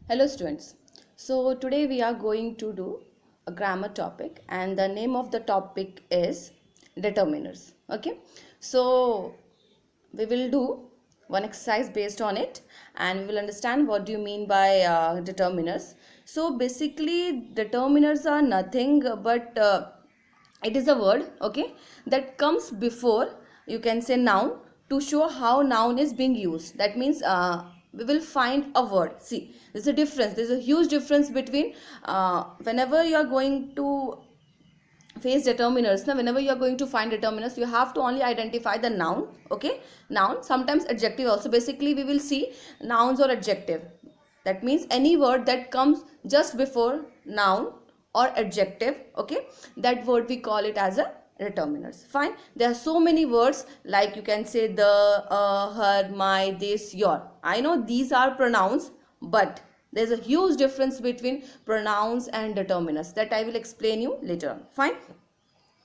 Hello students. So today we are going to do a grammar topic and the name of the topic is determiners. Okay. So we will do one exercise based on it and we will understand what do you mean by determiners. So basically determiners are nothing but it is a word, okay, that comes before, you can say, noun, to show how noun is being used. That means we will find a word. See, there's a difference, there's a huge difference between whenever you are going to face determiners. Now whenever you are going to find determiners, you have to only identify the noun, okay, noun, sometimes adjective also. Basically we will see nouns or adjective. That means any word that comes just before noun or adjective, okay, that word we call it as a determiners. Fine. There are so many words, like you can say the, her, my, this, your. I know these are pronouns, but there's a huge difference between pronouns and determiners that I will explain you later on. Fine.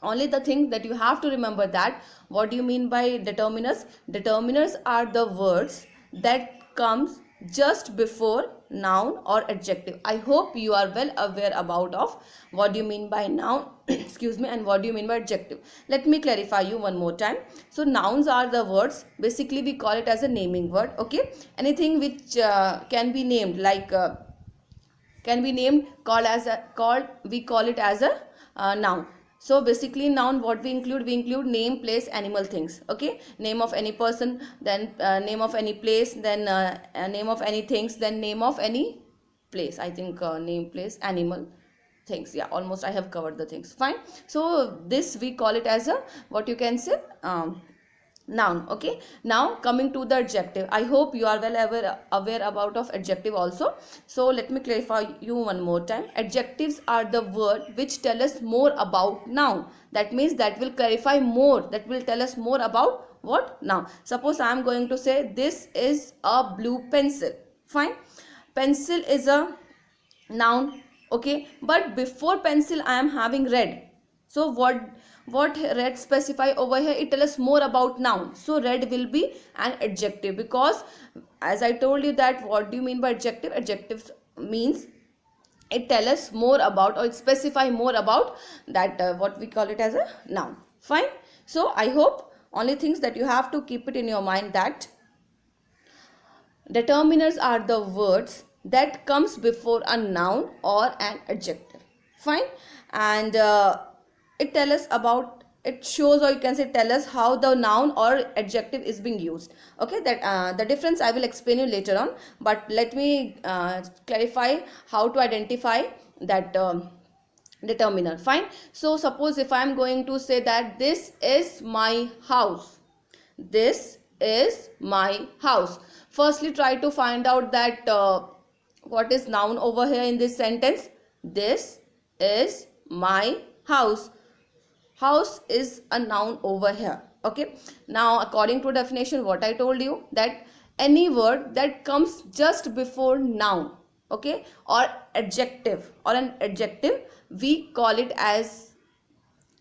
Only the thing that you have to remember, that what do you mean by determiners? Determiners are the words that comes just before noun or adjective. I hope you are well aware about of what do you mean by noun excuse me, and what do you mean by adjective. Let me clarify you one more time. So nouns are the words, basically we call it as a naming word, okay, anything which can be named, like can be named, called as a, called, we call it as a noun. So basically noun, what we include name, place, animal, things, okay, name of any person, then name of any place, then name of any things, then name of any place. I think name, place, animal, things. Yeah, almost I have covered the things. Fine. So this we call it as a, what you can say, noun. Okay, now coming to the adjective. I hope you are well aware about of adjective also. So let me clarify you one more time. Adjectives are the word which tell us more about noun. That means that will clarify more, that will tell us more about what? Noun. Suppose I am going to say this is a blue pencil. Fine. Pencil is a noun, okay, but before pencil I am having red. So what red specify over here? It tells us more about noun. So red will be an adjective, because as I told you that what do you mean by adjective? Adjectives means it tell us more about, or it specify more about that what we call it as a noun. Fine. So I hope only things that you have to keep it in your mind, that determiners are the words that comes before a noun or an adjective. Fine. And it tell us about, it shows, or you can say tell us how the noun or adjective is being used. Okay, that the difference I will explain you later on, but let me clarify how to identify that determiner. Fine. So suppose if I am going to say that this is my house, this is my house. Firstly try to find out that what is noun over here in this sentence. This is my house. House is a noun over here. Okay, now according to definition, what I told you, that any word that comes just before noun, okay, or adjective, or an adjective, we call it as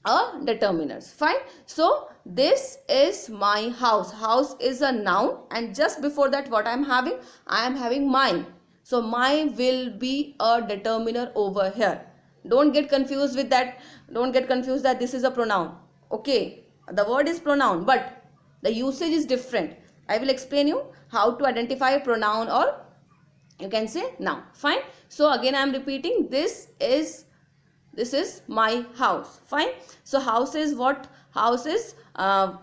a determiners. Fine. So this is my house. House is a noun, and just before that what I am having? I am having mine. So my will be a determiner over here. Don't get confused with that. Don't get confused that this is a pronoun. Okay, the word is pronoun, but the usage is different. I will explain you how to identify a pronoun, or you can say noun. Fine. So again I am repeating, this is my house. Fine. So house is what? House is noun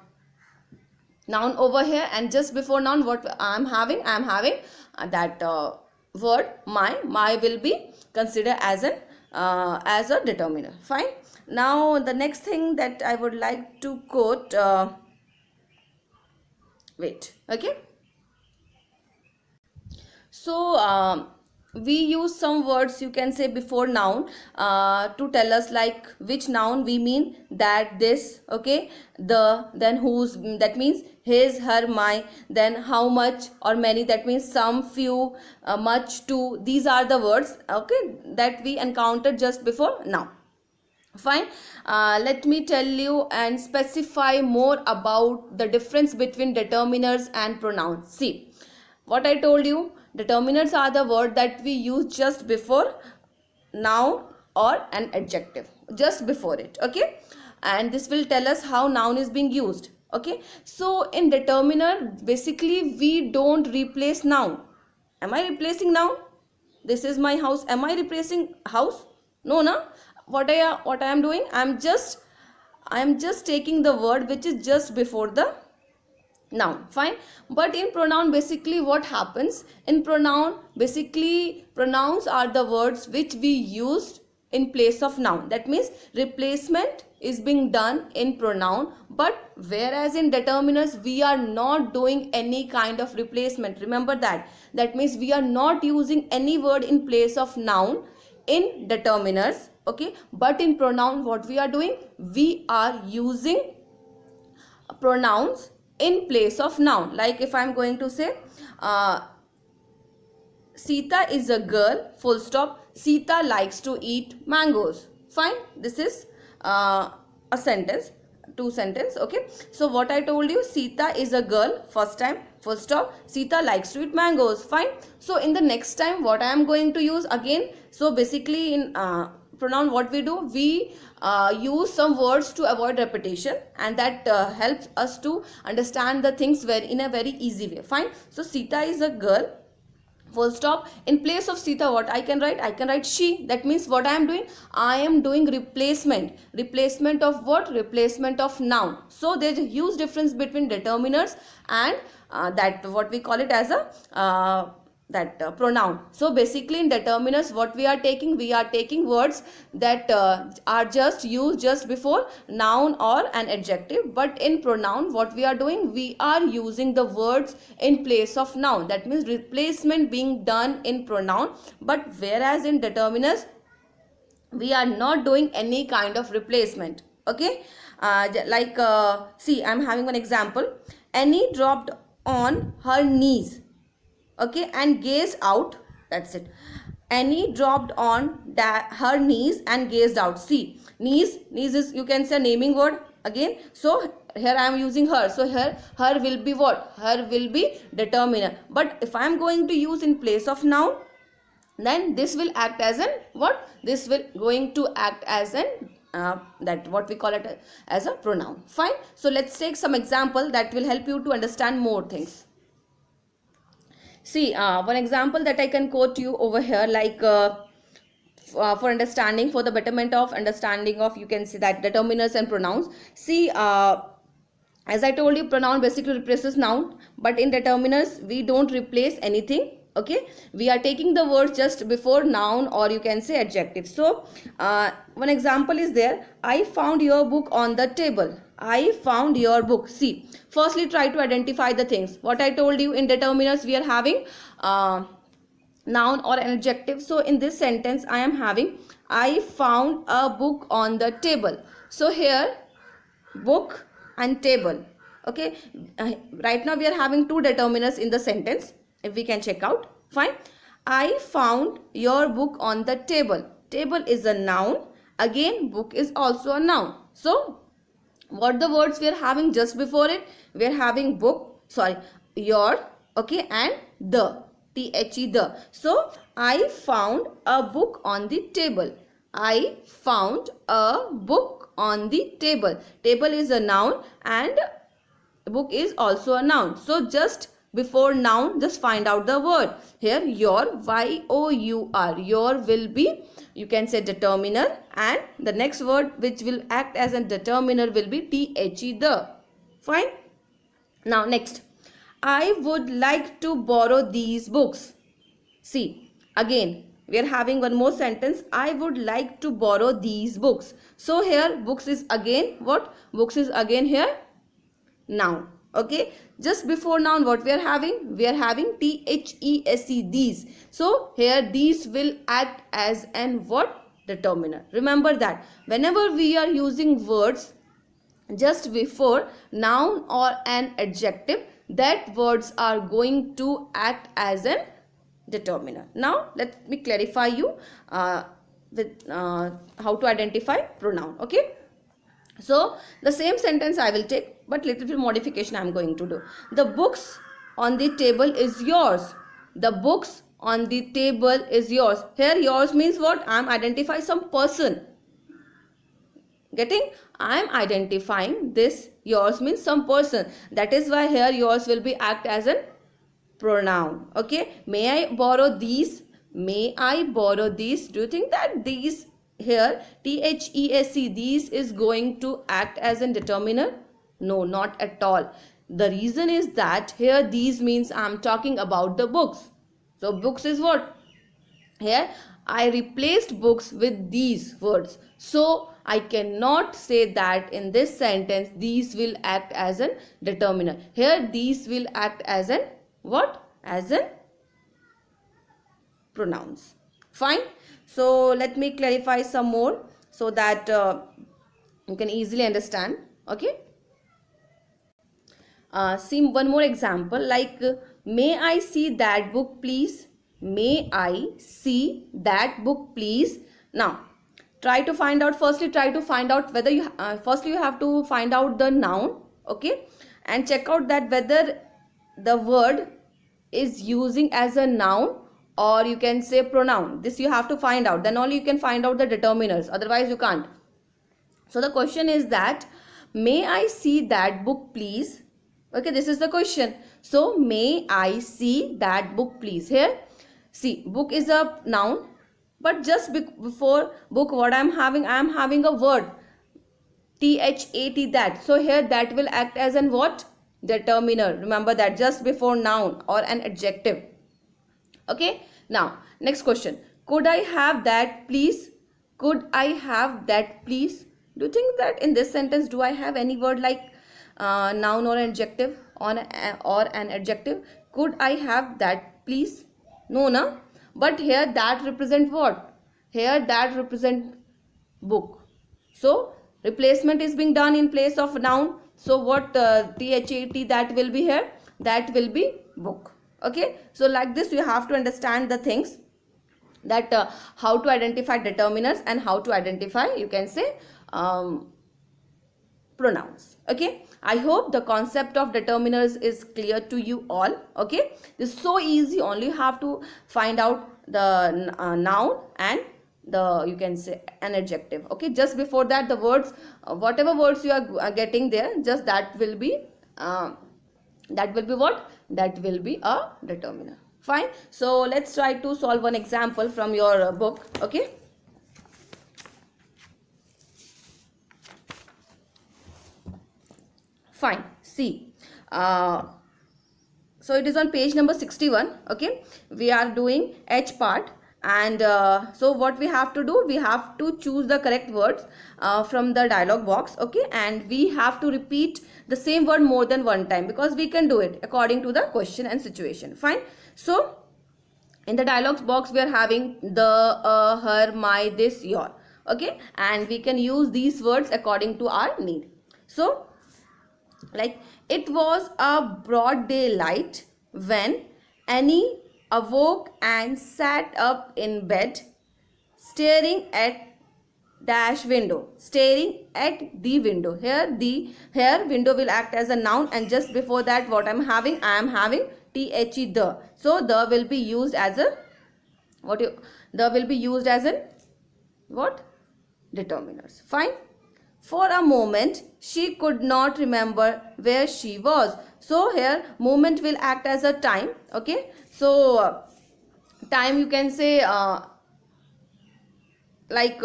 over here, and just before noun what I am having? I am having that word my. My will be considered as an as a determiner. Fine. Now the next thing that I would like to quote, wait, okay. So we use some words, you can say, before noun to tell us like which noun we mean, that, this, okay, the, then whose, that means his, her, my, then how much or many, that means some, few, much, to. These are the words, okay, that we encounter just before noun. Fine. Let me tell you and specify more about the difference between determiners and pronouns. See what I told you, Determiners are the word that we use just before noun or an adjective, just before it. Okay, and this will tell us how noun is being used. Okay, so in determiner, basically we don't replace noun. Am I replacing noun? This is my house. Am I replacing house? No, na. What I am doing? I am just taking the word which is just before the noun. Fine. But in pronoun, basically what happens? In pronoun, basically pronouns are the words which we used in place of noun. That means replacement is being done in pronoun, but whereas in determiners we are not doing any kind of replacement. Remember that. That means we are not using any word in place of noun in determiners. Okay, but in pronoun what we are doing? We are using pronouns in place of noun. Like if I am going to say Sita is a girl, full stop. Sita likes to eat mangoes. Fine, this is a sentence, two sentence. Okay, so what I told you, Sita is a girl, first time, full stop. Sita likes to eat mangoes. Fine. So in the next time what I am going to use again, so basically in pronoun what we do, we use some words to avoid repetition, and that helps us to understand the things in a very easy way. Fine. So Sita is a girl, full stop. In place of Sita what I can write? I can write she. That means what I am doing? I am doing replacement. Replacement of what? Replacement of noun. So there is a huge difference between determiners and that what we call it as a pronoun. So basically in determiners what we are taking? We are taking words that are just used just before noun or an adjective. But in pronoun what we are doing? We are using the words in place of noun. That means replacement being done in pronoun. But whereas in determiners we are not doing any kind of replacement. Okay, see, I am having one example. Annie dropped on her knees, okay, and gazed out. That's it. Annie dropped on her knees and gazed out. See, knees is, you can say, naming word again. So here I am using her. So here her will be what? Her will be determiner. But if I am going to use in place of noun, then this will act as an what? This will going to act as an that what we call it as a pronoun. Fine. So let's take some example that will help you to understand more things. See, one example that I can quote you over here, like for understanding, for the betterment of understanding of, you can see that determiners and pronouns. See, as I told you, pronoun basically replaces noun, but in determiners we don't replace anything. Okay, we are taking the words just before noun or you can say adjective. So one example is there. I found your book on the table. I found your book. See, firstly try to identify the things. What I told you, in determiners we are having noun or an adjective. So in this sentence I am having I found a book on the table. So here book and table. Okay, right now we are having two determiners in the sentence. If we can check out, fine. I found your book on the table. Table is a noun. Again, book is also a noun. So what the words we are having just before it? We are having book, sorry, your, okay, and the, the. So I found a book on the table. I found a book on the table. Table is a noun and book is also a noun. So just before noun, just find out the word. Here your, Y-O-U-R, your will be, you can say, determiner, and the next word which will act as a determiner will be T-H-E, the. Fine. Now next, I would like to borrow these books. See, again we are having one more sentence. I would like to borrow these books. So here books is again what? Books is again here noun. Okay, just before noun what we are having? We are having T-H-E-S-E, these. So here these will act as an what? Determiner. Remember that whenever we are using words just before noun or an adjective, that words are going to act as an determiner. Now let me clarify you with how to identify pronoun. Okay, so the same sentence I will take, but little bit modification I am going to do. The books on the table is yours. The books on the table is yours. Here yours means what? I am identifying some person. Getting? I am identifying this. Yours means some person. That is why here yours will be act as a pronoun. Okay. May I borrow these? May I borrow these? Do you think that these here, THESE, these is going to act as a determiner? No, not at all. The reason is that here these means I am talking about the books. So books is what? Here I replaced books with these words. So I cannot say that in this sentence these will act as a determiner. Here these will act as an what? As an pronouns. Fine. So let me clarify some more so that you can easily understand. Okay. See one more example, like may I see that book please? May I see that book please? Now try to find out, firstly try to find out whether you firstly you have to find out the noun, okay, and check out that whether the word is using as a noun or you can say pronoun. This you have to find out, then only you can find out the determiners, otherwise you can't. So the question is that may I see that book please? Okay, this is the question. So may I see that book please? Here see, book is a noun, but just before book what I am having a word THAT, that. So here that will act as an what? Determiner. Remember that, just before noun or an adjective. Okay. Now next question, could I have that please? Could I have that please? Do you think that in this sentence do I have any word like noun or an adjective or an adjective? Could I have that please? No, na. But here that represent what? Here that represent book. So replacement is being done in place of noun. So what THAT that will be here? That will be book. Okay. So like this you have to understand the things, that how to identify determiners and how to identify, you can say, pronouns. Okay. I hope the concept of determiners is clear to you all. Okay. This is so easy. Only you have to find out the noun and the, you can say, an adjective. Okay. Just before that the words, whatever words you are getting there, just that will be what? That will be a determiner. Fine. So let's try to solve one example from your book. Okay. Fine. See, so it is on page number 61. Okay, we are doing H part, and so what we have to do, we have to choose the correct words from the dialog box. Okay, and we have to repeat the same word more than one time, because we can do it according to the question and situation. Fine. So in the dialogs box we are having the, her, my, this, your. Okay, and we can use these words according to our need. So like, it was a broad daylight when Annie awoke and sat up in bed, staring at dash window, staring at the window. Here window will act as a noun, and just before that what I am having THE, the. So the will be used as a what? The will be used as a what? Determiners. Fine. For a moment she could not remember where she was. So here moment will act as a time. Okay. So time, you can say, like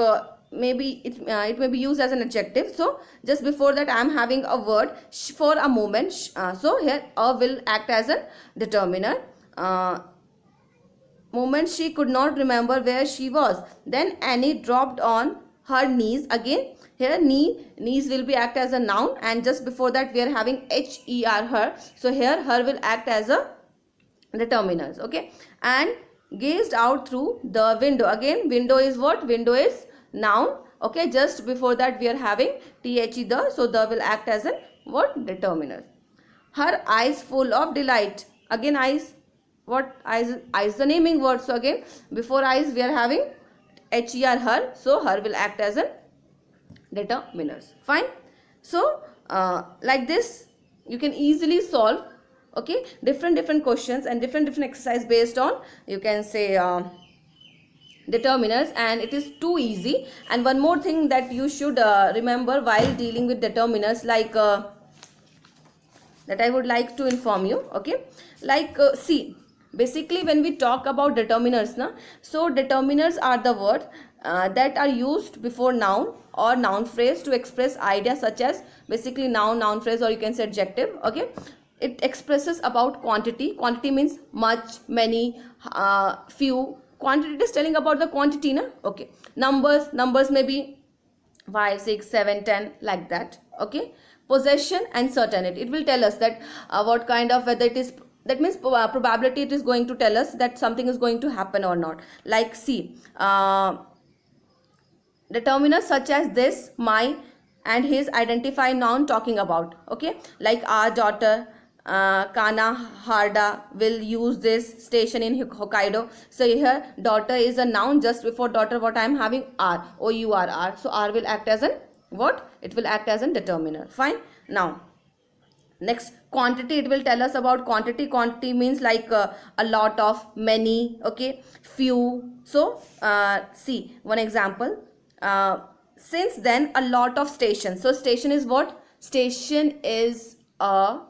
maybe it may be used as an adjective. So just before that I am having a word for a moment. So here a will act as a determiner. Moment she could not remember where she was. Then Annie dropped on her knees. Again here knees will be act as a noun, and just before that we are having HER, her. So here her will act as a determiners. Okay, and gazed out through the window. Again window is what? Window is noun. Okay, just before that we are having THE, the. So the will act as a what? Determiner. Her eyes full of delight. Again eyes, what? Eyes the naming word. So again before eyes we are having HER, her. So her will act as a determiners. Fine. So like this you can easily solve Okay, different questions and different exercise based on, you can say, determiners, and it is too easy. And one more thing that you should remember while dealing with determiners, like that I would like to inform you. Okay, like see, basically when we talk about determiners na, so determiners are the word that are used before noun or noun phrase to express ideas such as, basically noun phrase, or you can say adjective. Okay, it expresses about quantity. Quantity means much, many, few. Quantity, it is telling about the quantity na. Okay, numbers may be 5, 6, 7, 10, like that. Okay, possession and certainty, it will tell us that what kind of, whether it is, that means probability, it is going to tell us that something is going to happen or not. Like see, determiners such as this, my, and his identify noun talking about. Okay, like our daughter, Kana Harda will use this station in Hokkaido. So here daughter is a noun. Just before daughter, what I am having, R, O-U-R-R. So R will act as an what? It will act as a determiner. Fine. Now next, quantity, it will tell us about quantity. Quantity means like a lot of, many, okay, few. So see one example. Since then a lot of stations. So station is what? Station is a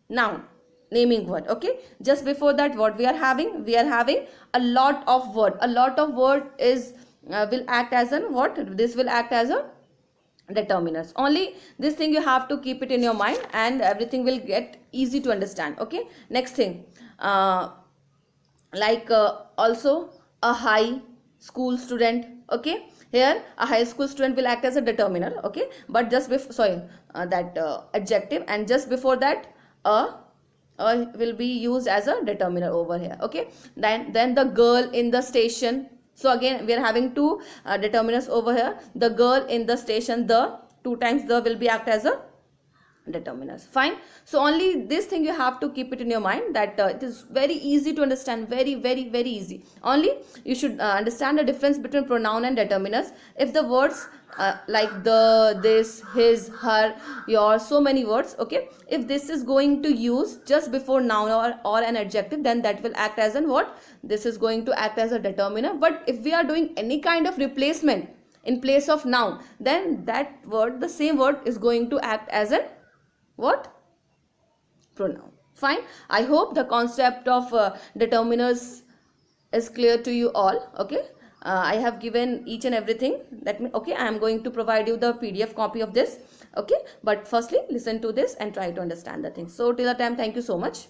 noun, naming word. Okay, just before that, what we are having? We are having a lot of word. A lot of word is will act as an what? This will act as a determiners. Only this thing you have to keep it in your mind, and everything will get easy to understand. Okay, next thing, like also a high school student. Okay, here a high school student will act as a determiner. Okay, but just before, sorry, that adjective, and just before that will be used as a determiner over here. Okay, then the girl in the station. So again we are having two determiners over here. The girl in the station, the, two times the will be act as a determiners. Fine. So only this thing you have to keep it in your mind, that it is very easy to understand, very easy. Only you should understand the difference between pronoun and determiners. If the words like the, this, his, her, your, so many words, okay, if this is going to use just before noun or an adjective, then that will act as an what? This is going to act as a determiner. But if we are doing any kind of replacement in place of noun, then that word, the same word, is going to act as an what? Pronoun. Fine. I hope the concept of determiners is clear to you all. Okay, I have given each and everything. That means, okay, I am going to provide you the PDF copy of this. Okay, but firstly listen to this and try to understand the thing. So till the time, thank you so much.